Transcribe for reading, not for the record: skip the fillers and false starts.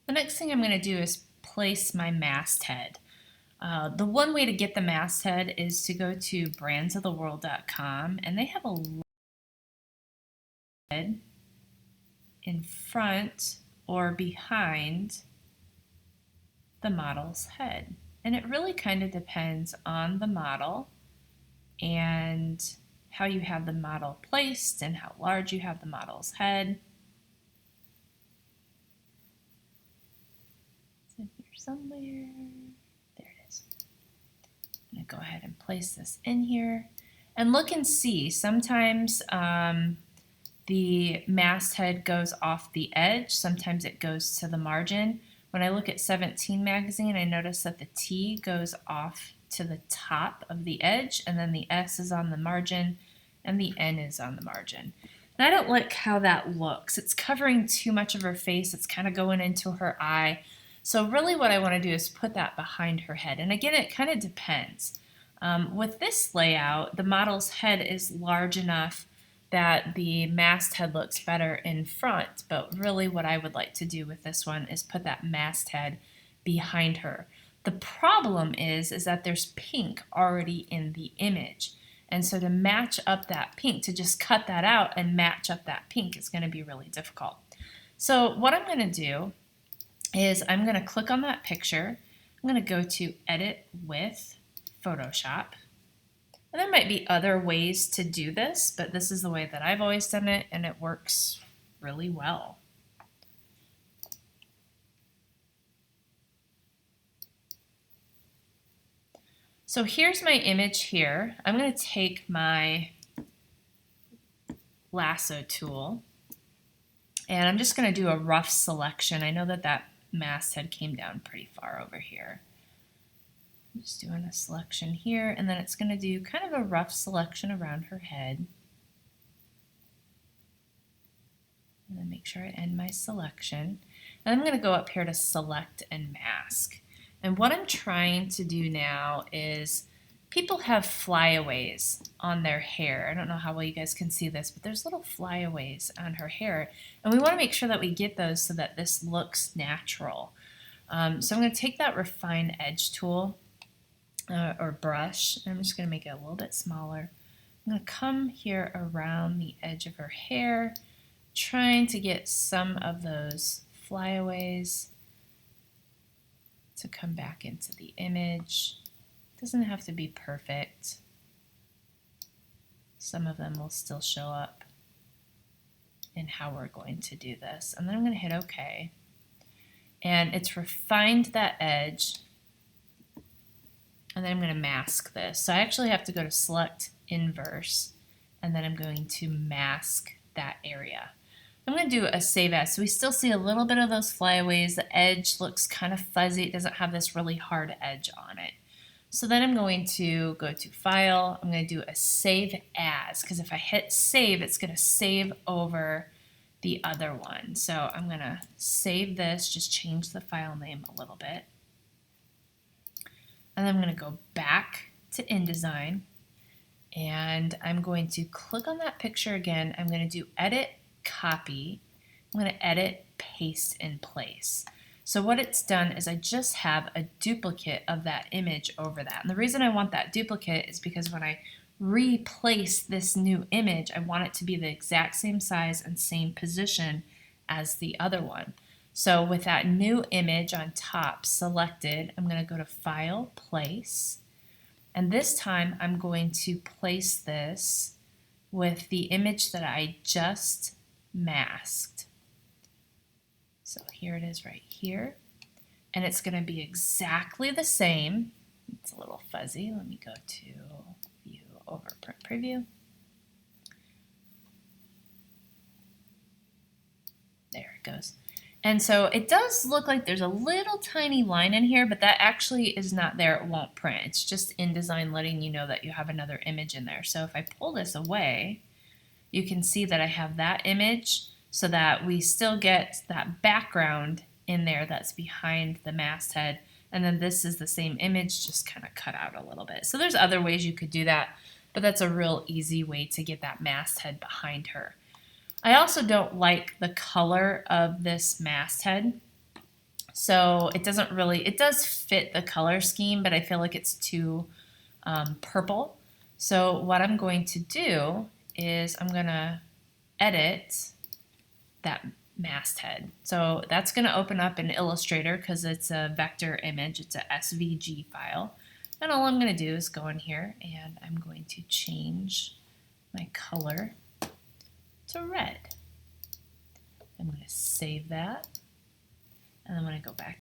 The next thing I'm going to do is place my masthead. The one way to get the masthead is to go to brandsoftheworld.com, and they have a lid in front or behind the model's head. And it really kind of depends on the model and how you have the model placed and how large you have the model's head. It's in here somewhere. There it is. I'm going to go ahead and place this in here. And look and see, sometimes the masthead goes off the edge, sometimes it goes to the margin. When I look at 17 magazine, I notice that the T goes off to the top of the edge, and then the S is on the margin, and the N is on the margin. And I don't like how that looks. It's covering too much of her face. It's kind of going into her eye. So really what I want to do is put that behind her head. And again, it kind of depends. With this layout, the model's head is large enough that the masthead looks better in front, but really what I would like to do with this one is put that masthead behind her. The problem is that there's pink already in the image, and so to match up that pink, to just cut that out and match up that pink is going to be really difficult. So what I'm going to do is I'm going to click on that picture. I'm going to go to Edit with Photoshop. And there might be other ways to do this, but this is the way that I've always done it, and it works really well. So here's my image here. I'm going to take my lasso tool, and I'm just going to do a rough selection. I know that that masthead came down pretty far over here. I'm just doing a selection here, and then it's going to do kind of a rough selection around her head. And then make sure I end my selection. And I'm going to go up here to select and mask. And what I'm trying to do now is, people have flyaways on their hair. I don't know how well you guys can see this, but there's little flyaways on her hair. And we want to make sure that we get those so that this looks natural. So I'm going to take that Refine Edge tool, or brush, and I'm just going to make it a little bit smaller. I'm going to come here around the edge of her hair, trying to get some of those flyaways to come back into the image. It doesn't have to be perfect. Some of them will still show up in how we're going to do this. And then I'm going to hit OK. And it's refined that edge. And then I'm going to mask this. So I actually have to go to Select Inverse, and then I'm going to mask that area. I'm going to do a Save As. So we still see a little bit of those flyaways. The edge looks kind of fuzzy. It doesn't have this really hard edge on it. So then I'm going to go to File. I'm going to do a Save As, because if I hit Save, it's going to save over the other one. So I'm going to save this, just change the file name a little bit. And then I'm going to go back to InDesign, and I'm going to click on that picture again. I'm going to do Edit, Copy. I'm going to Edit, Paste in Place. So what it's done is I just have a duplicate of that image over that. And the reason I want that duplicate is because when I replace this new image, I want it to be the exact same size and same position as the other one. So with that new image on top selected, I'm going to go to File, Place, and this time I'm going to place this with the image that I just masked. So here it is right here, and it's going to be exactly the same. It's a little fuzzy. Let me go to View over Print Preview. There it goes. And so it does look like there's a little tiny line in here, but that actually is not there. It won't print. It's just InDesign letting you know that you have another image in there. So if I pull this away, you can see that I have that image, so that we still get that background in there that's behind the masthead. And then this is the same image, just kind of cut out a little bit. So there's other ways you could do that, but that's a real easy way to get that masthead behind her. I also don't like the color of this masthead. So it doesn't really, it does fit the color scheme, but I feel like it's too purple. So what I'm going to do is I'm gonna edit that masthead. So that's gonna open up in Illustrator because it's a vector image, it's a SVG file. And all I'm gonna do is go in here and I'm going to change my color to red. I'm gonna save that. And I'm gonna go back